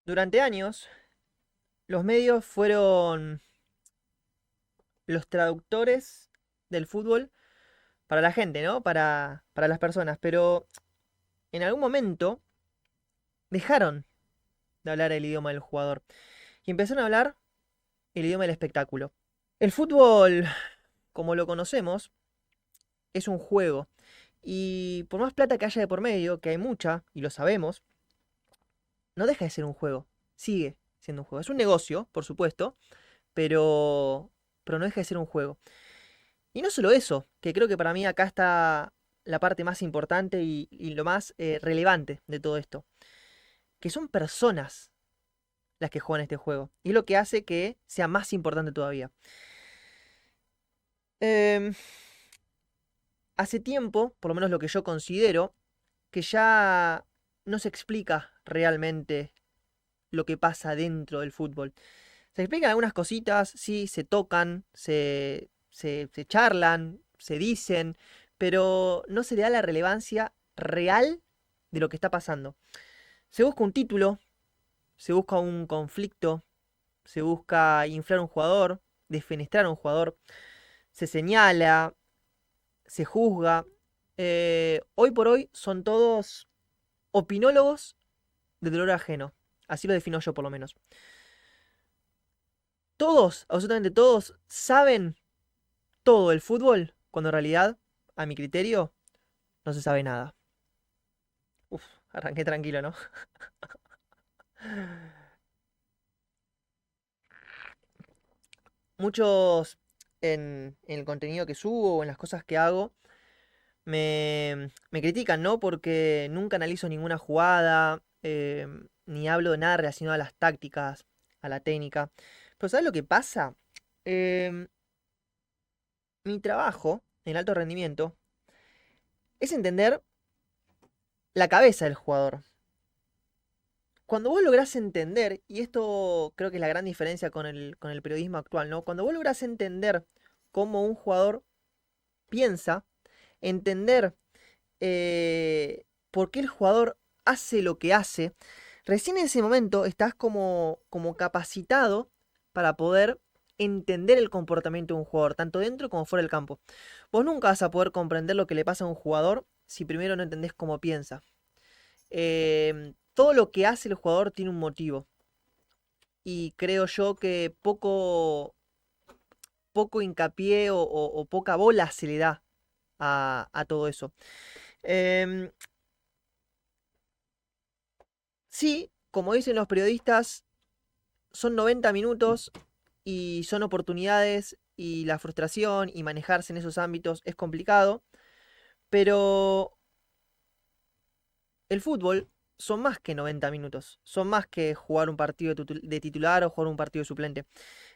Durante años, los medios fueron los traductores del fútbol para la gente, ¿no? Para las personas. Pero en algún momento dejaron de hablar el idioma del jugador y empezaron a hablar el idioma del espectáculo. El fútbol, como lo conocemos, es un juego. Y por más plata que haya de por medio, que hay mucha, y lo sabemos, no deja de ser un juego. Sigue siendo un juego. Es un negocio, por supuesto, pero, pero no deja de ser un juego. Y no solo eso, que creo que para mí acá está la parte más importante y lo más relevante de todo esto, que son personas las que juegan este juego. Y es lo que hace que sea más importante todavía. Em, Hace tiempo, por lo menos lo que yo considero, que ya no se explica realmente lo que pasa dentro del fútbol. Se explican algunas cositas, sí, se tocan, se charlan, se dicen, pero no se le da la relevancia real de lo que está pasando. Se busca un título, se busca un conflicto, se busca inflar a un jugador, defenestrar a un jugador, se señala, se juzga. Hoy por hoy son todos opinólogos de dolor ajeno. Así lo defino yo por lo menos. Todos, absolutamente todos, saben todo el fútbol, cuando en realidad, a mi criterio, no se sabe nada. Uf, arranqué tranquilo, ¿no? Muchos en el contenido que subo o en las cosas que hago me critican, ¿no? Porque nunca analizo ninguna jugada, ni hablo de nada relacionado a las tácticas, a la técnica. Pero ¿sabes lo que pasa? Em, Mi trabajo en alto rendimiento es entender la cabeza del jugador. Cuando vos lográs entender, y esto creo que es la gran diferencia con el periodismo actual, ¿no? Cuando vos lográs entender cómo un jugador piensa, entender por qué el jugador hace lo que hace, recién en ese momento estás como capacitado para poder entender el comportamiento de un jugador, tanto dentro como fuera del campo. Vos nunca vas a poder comprender lo que le pasa a un jugador si primero no entendés cómo piensa. Todo lo que hace el jugador tiene un motivo. Y creo yo que poco hincapié o poca bola se le da a todo eso. Em, sí, como dicen los periodistas, son 90 minutos y son oportunidades y la frustración y manejarse en esos ámbitos es complicado, pero el fútbol son más que 90 minutos, son más que jugar un partido de titular o jugar un partido de suplente.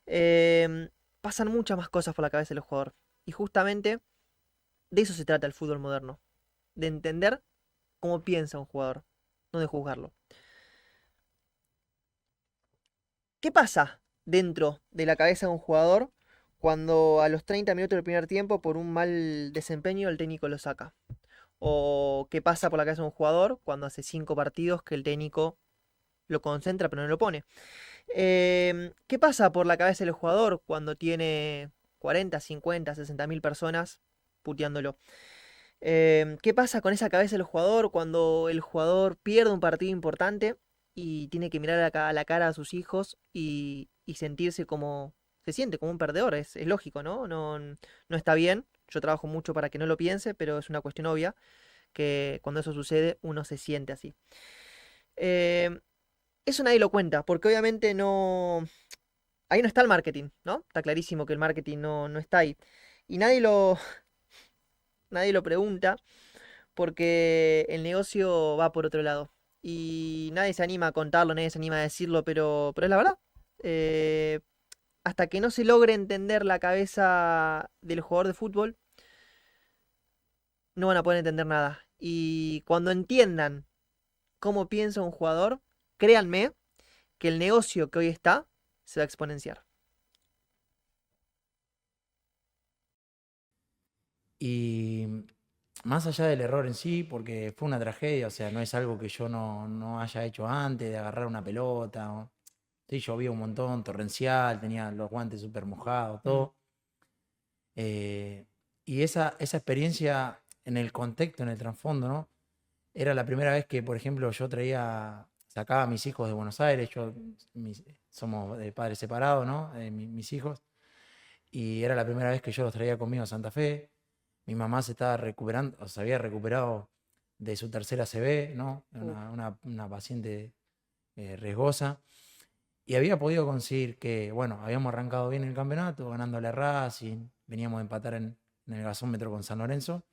Em, Pasan muchas más cosas por la cabeza del jugador. Y justamente de eso se trata el fútbol moderno. De entender cómo piensa un jugador, no de juzgarlo. ¿Qué pasa dentro de la cabeza de un jugador cuando a los 30 minutos del primer tiempo por un mal desempeño el técnico lo saca? ¿O qué pasa por la cabeza de un jugador cuando hace 5 partidos que el técnico lo concentra pero no lo pone? ¿Qué pasa por la cabeza del jugador cuando tiene 40, 50, 60 mil personas puteándolo? ¿Qué pasa con esa cabeza del jugador cuando el jugador pierde un partido importante y tiene que mirar a la cara a sus hijos y sentirse como... Se siente como un perdedor, es lógico, ¿no? No está bien. Yo trabajo mucho para que no lo piense, pero es una cuestión obvia que cuando eso sucede uno se siente así. Eh, Eso nadie lo cuenta, porque obviamente no... Ahí no está el marketing, ¿no? Está clarísimo que el marketing no está ahí. Y nadie lo pregunta porque el negocio va por otro lado. Y nadie se anima a contarlo, nadie se anima a decirlo, pero es la verdad. Eh, Hasta que no se logre entender la cabeza del jugador de fútbol, no van a poder entender nada. Y cuando entiendan cómo piensa un jugador, créanme que el negocio que hoy está se va a exponenciar. Y más allá del error en sí, porque fue una tragedia, o sea, no es algo que yo no haya hecho antes de agarrar una pelota. Sí, llovía un montón, torrencial, tenía los guantes súper mojados, Mm. todo. Eh, y esa experiencia en el contexto, en el trasfondo, ¿no? Era la primera vez que, por ejemplo, sacaba a mis hijos de Buenos Aires, somos de padres separados, ¿no? Mis hijos, y era la primera vez que yo los traía conmigo a Santa Fe. Mi mamá se estaba recuperando, o se había recuperado de su tercera CB, ¿no? Uh, Una paciente riesgosa. Y había podido conseguir que, bueno, habíamos arrancado bien el campeonato, ganándole a Racing, veníamos a empatar en el gasómetro con San Lorenzo,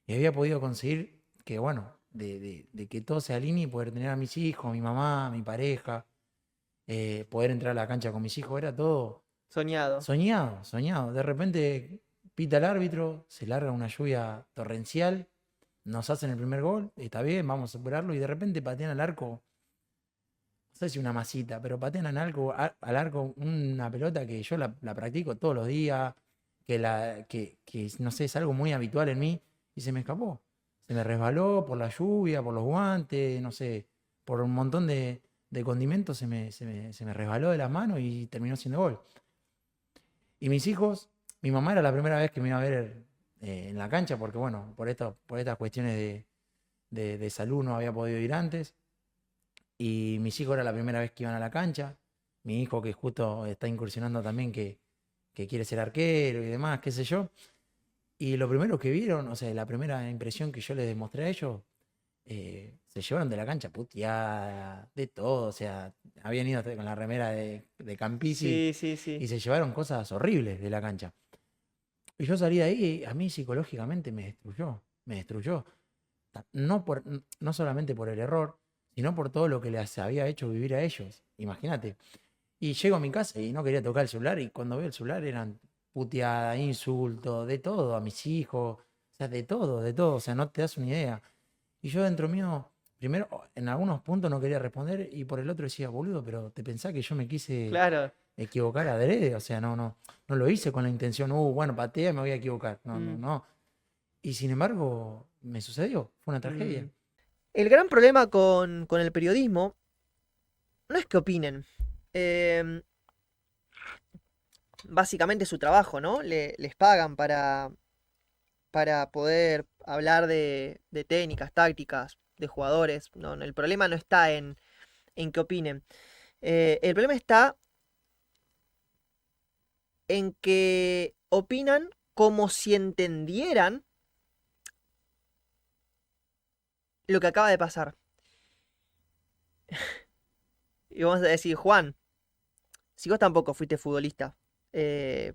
y había podido conseguir que, bueno, de que todo se alinee y poder tener a mis hijos, mi mamá, mi pareja, poder entrar a la cancha con mis hijos, era todo Soñado. soñado, soñado. De repente pita el árbitro, se larga una lluvia torrencial, nos hacen el primer gol, está bien, vamos a superarlo, y de repente patean al arco, no sé si una masita, pero patean al arco una pelota que yo la practico todos los días, que no sé, es algo muy habitual en mí, y se me escapó. Se me resbaló por la lluvia, por los guantes, no sé, por un montón de condimentos se me resbaló de las manos y terminó siendo gol. Y mis hijos, mi mamá era la primera vez que me iba a ver en la cancha, porque bueno, por estas cuestiones de salud no había podido ir antes. Y mis hijos era la primera vez que iban a la cancha. Mi hijo que justo está incursionando también, que quiere ser arquero y demás, qué sé yo. Y lo primero que vieron, o sea, la primera impresión que yo les demostré a ellos, se llevaron de la cancha puteada, de todo. O sea, habían ido con la remera de Campisi Sí, sí, sí. y se llevaron cosas horribles de la cancha. Y yo salí de ahí y a mí psicológicamente me destruyó. No solamente por el error, sino por todo lo que les había hecho vivir a ellos. Imagínate. Y llego a mi casa y no quería tocar el celular y cuando veo el celular eran puteadas, insultos, de todo, a mis hijos, o sea, de todo, o sea, no te das una idea. Y yo dentro mío, primero, en algunos puntos no quería responder y por el otro decía, boludo, pero te pensás que yo me quise Claro. equivocar adrede, o sea, no lo hice con la intención, bueno, patea, me voy a equivocar. No, no, Mm, no. Y sin embargo, me sucedió, fue una mm. tragedia. El gran problema con el periodismo no es que opinen. em, Básicamente es su trabajo, ¿no? Les pagan para poder hablar de técnicas, tácticas, de jugadores. No, el problema no está en que opinen. El problema está en que opinan como si entendieran lo que acaba de pasar. Y vamos a decir, Juan, si vos tampoco fuiste futbolista, eh,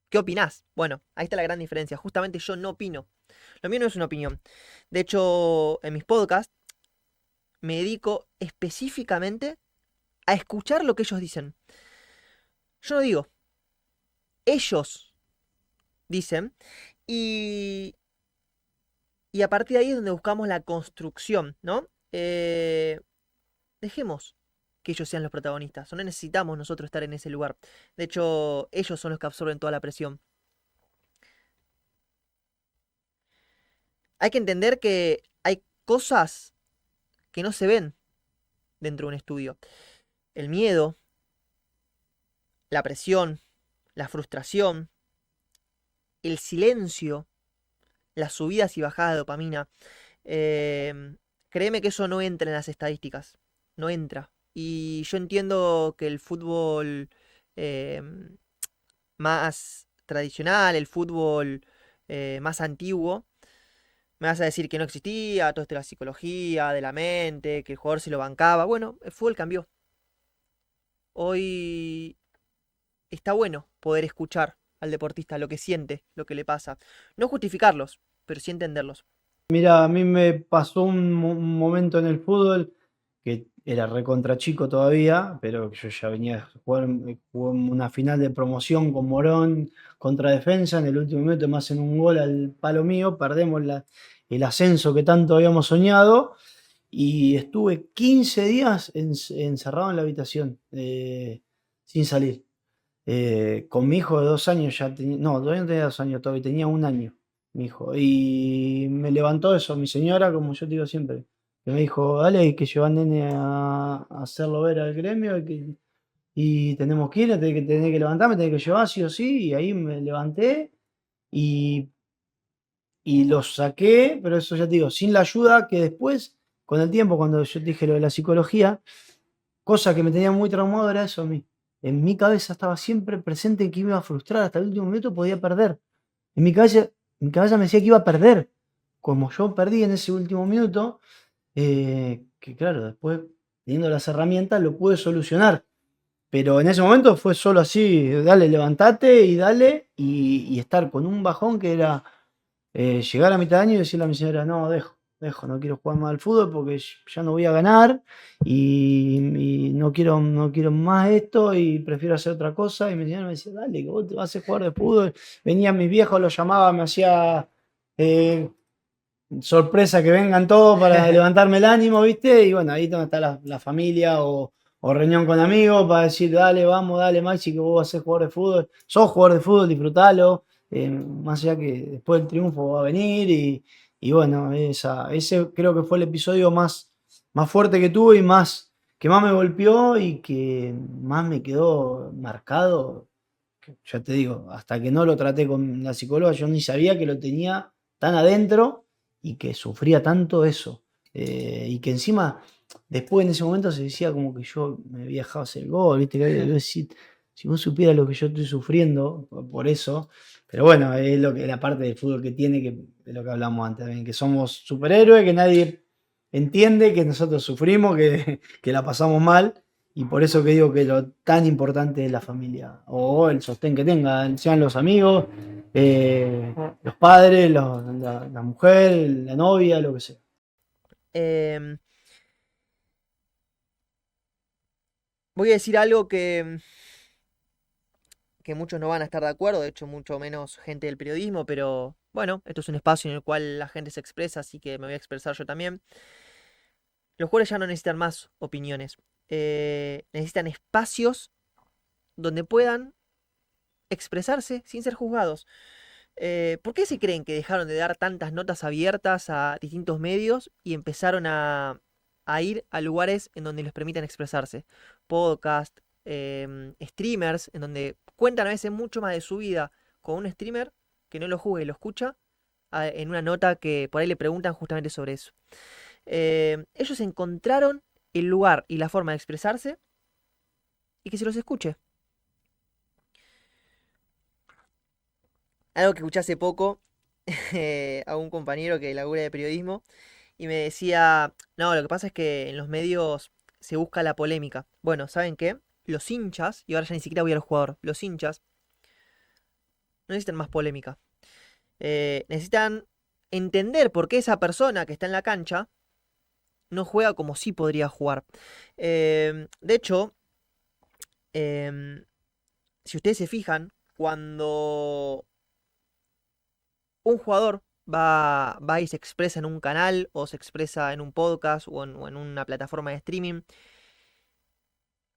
¿qué opinás? Bueno, ahí está la gran diferencia. Justamente yo no opino. Lo mío no es una opinión. De hecho, en mis podcasts me dedico específicamente a escuchar lo que ellos dicen. Yo no digo, ellos dicen. Y, y a partir de ahí es donde buscamos la construcción, ¿no? Dejemos que ellos sean los protagonistas. No necesitamos nosotros estar en ese lugar. De hecho, ellos son los que absorben toda la presión. Hay que entender que hay cosas que no se ven dentro de un estudio. El miedo, la presión, la frustración, el silencio, las subidas y bajadas de dopamina. Eh, Créeme que eso no entra en las estadísticas. No entra. Y yo entiendo que el fútbol eh, más tradicional, el fútbol más antiguo, me vas a decir que no existía, todo esto de la psicología, de la mente, que el jugador se lo bancaba. Bueno, el fútbol cambió. Hoy está bueno poder escuchar al deportista lo que siente, lo que le pasa. No justificarlos, pero sí entenderlos. Mira, a mí me pasó un momento en el fútbol que era recontra chico todavía, pero yo ya venía a jugar, jugué una final de promoción con Morón contra Defensa. En el último minuto me hacen un gol al palo mío, perdemos el ascenso que tanto habíamos soñado y estuve 15 días encerrado en la habitación, sin salir. Con mi hijo de 2 años ya tenía, no, todavía no tenía 2 años, todavía tenía un año. mi hijo. Y me levantó eso, mi señora, como yo te digo siempre, que me dijo, dale, hay que llevar al nene a hacerlo ver al gremio y tenemos que ir, tenés que levantarme, tenés que llevar sí o sí. Y ahí me levanté y, y los saqué, pero eso ya te digo, sin la ayuda que después, con el tiempo, cuando yo te dije lo de la psicología, cosa que me tenía muy traumado era eso a mí. En mi cabeza estaba siempre presente que iba a frustrar hasta el último minuto, podía perder. En mi cabeza me decía que iba a perder. Como yo perdí en ese último minuto, que claro, después teniendo las herramientas lo pude solucionar. Pero en ese momento fue solo así, dale, levantate y dale, y estar con un bajón que era llegar a mitad de año y decirle a mi señora, no, no quiero jugar más al fútbol porque ya no voy a ganar y no quiero más esto y prefiero hacer otra cosa. Y mi señora me decía, dale, que vos te vas a hacer jugar de fútbol. Venían mis viejos, los llamaba, me hacía eh, sorpresa que vengan todos para levantarme el ánimo, ¿viste? Y bueno, ahí donde está la familia o reunión con amigos para decir, dale, vamos, dale, Maxi, que vos vas a ser jugador de fútbol. Sos jugador de fútbol, disfrutalo. Más allá que después el triunfo va a venir y bueno, ese creo que fue el episodio más fuerte que tuve y que más me golpeó y que más me quedó marcado. Ya te digo, hasta que no lo traté con la psicóloga, yo ni sabía que lo tenía tan adentro y que sufría tanto eso. Y que encima, después en ese momento se decía como que yo me había dejado hacer el gol, ¿viste? Que yo decía, si vos supieras lo que yo estoy sufriendo por eso. Pero bueno, es lo que la parte del fútbol que tiene, que de lo que hablamos antes también, que somos superhéroes, que nadie entiende, que nosotros sufrimos, que la pasamos mal. Y por eso que digo que lo tan importante es la familia, o el sostén que tengan, sean los amigos, los padres, la mujer, la novia, lo que sea. Em, Voy a decir algo que muchos no van a estar de acuerdo, de hecho mucho menos gente del periodismo, pero bueno, esto es un espacio en el cual la gente se expresa, así que me voy a expresar yo también. Los jugadores ya no necesitan más opiniones, necesitan espacios donde puedan expresarse sin ser juzgados. ¿Por qué se creen que dejaron de dar tantas notas abiertas a distintos medios y empezaron a ir a lugares en donde les permitan expresarse? Podcast, streamers, en donde cuentan a veces mucho más de su vida con un streamer que no lo juzga y lo escucha, en una nota que por ahí le preguntan justamente sobre eso. Ellos encontraron el lugar y la forma de expresarse y que se los escuche. Algo que escuché hace poco a un compañero que labura de periodismo y me decía, no, lo que pasa es que en los medios se busca la polémica. Bueno, ¿saben qué? Los hinchas, y ahora ya ni siquiera voy al jugador, los hinchas no necesitan más polémica. Necesitan entender por qué esa persona que está en la cancha no juega como sí podría jugar. De hecho, em, si ustedes se fijan, cuando un jugador va y se expresa en un canal o se expresa en un podcast o en una plataforma de streaming,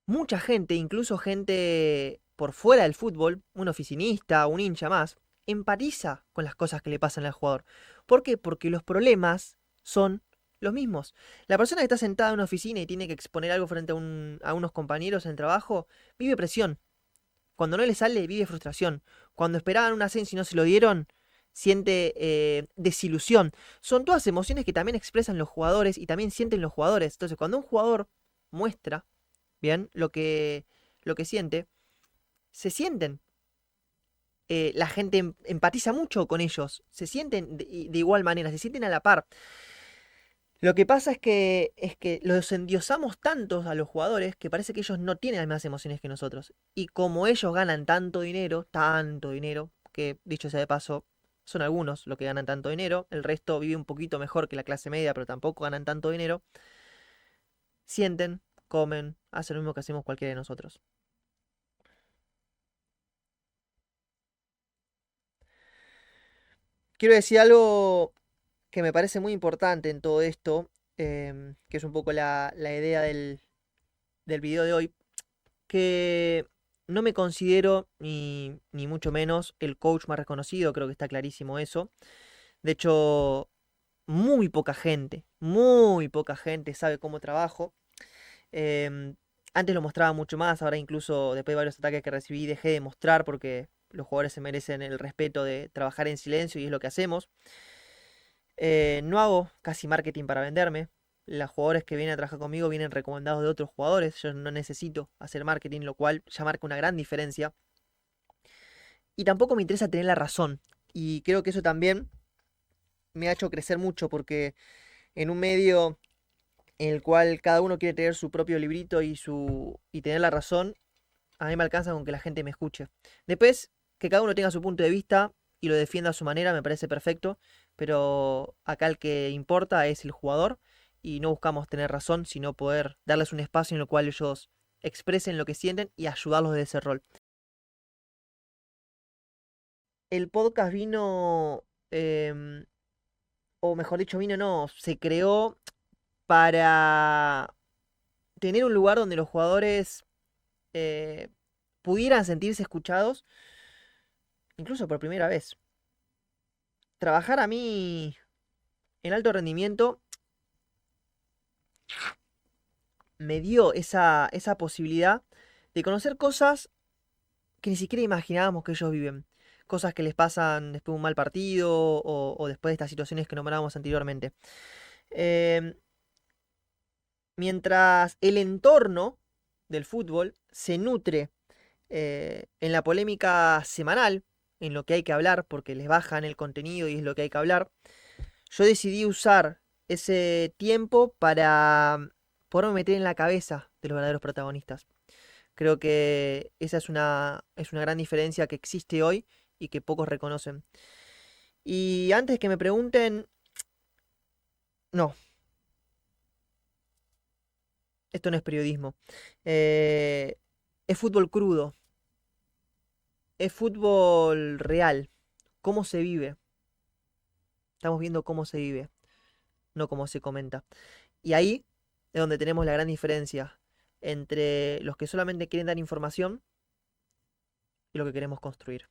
mucha gente, incluso gente por fuera del fútbol, un oficinista, un hincha más, empatiza con las cosas que le pasan al jugador. ¿Por qué? Porque los problemas son los mismos. La persona que está sentada en una oficina y tiene que exponer algo frente a unos compañeros en el trabajo, vive presión. Cuando no le sale, vive frustración. Cuando esperaban un ascenso y no se lo dieron, siente desilusión. Son todas emociones que también expresan los jugadores y también sienten los jugadores. Entonces, cuando un jugador muestra, bien, lo que siente, se sienten. La gente empatiza mucho con ellos, se sienten de igual manera, se sienten a la par. Lo que pasa es que los endiosamos tantos a los jugadores que parece que ellos no tienen las mismas emociones que nosotros. Y como ellos ganan tanto dinero, que dicho sea de paso, son algunos los que ganan tanto dinero, el resto vive un poquito mejor que la clase media, pero tampoco ganan tanto dinero, sienten, comen, hacen lo mismo que hacemos cualquiera de nosotros. Quiero decir algo que me parece muy importante en todo esto, que es un poco la idea del video de hoy, que no me considero ni mucho menos el coach más reconocido, creo que está clarísimo eso. De hecho, muy poca gente sabe cómo trabajo. Em, Antes lo mostraba mucho más, ahora incluso después de varios ataques que recibí dejé de mostrar porque los jugadores se merecen el respeto de trabajar en silencio y es lo que hacemos. No hago casi marketing para venderme. Los jugadores que vienen a trabajar conmigo vienen recomendados de otros jugadores. Yo no necesito hacer marketing, lo cual ya marca una gran diferencia. Y tampoco me interesa tener la razón. Y creo que eso también me ha hecho crecer mucho porque en un medio en el cual cada uno quiere tener su propio librito y tener la razón, a mí me alcanza con que la gente me escuche. Después, que cada uno tenga su punto de vista y lo defienda a su manera, me parece perfecto, pero acá el que importa es el jugador y no buscamos tener razón, sino poder darles un espacio en el cual ellos expresen lo que sienten y ayudarlos de ese rol. El podcast vino, o mejor dicho, vino no, se creó para tener un lugar donde los jugadores eh, pudieran sentirse escuchados, incluso por primera vez. Trabajar a mí en alto rendimiento me dio esa posibilidad de conocer cosas que ni siquiera imaginábamos que ellos viven. Cosas que les pasan después de un mal partido o después de estas situaciones que nombrábamos anteriormente. Em, Mientras el entorno del fútbol se nutre en la polémica semanal, en lo que hay que hablar, porque les bajan el contenido y es lo que hay que hablar, yo decidí usar ese tiempo para poderme meter en la cabeza de los verdaderos protagonistas. Creo que esa es una gran diferencia que existe hoy y que pocos reconocen. Y antes que me pregunten, no, esto no es periodismo. Eh, es fútbol crudo, es fútbol real. ¿Cómo se vive? Estamos viendo cómo se vive, no cómo se comenta. Y ahí es donde tenemos la gran diferencia entre los que solamente quieren dar información y lo que queremos construir.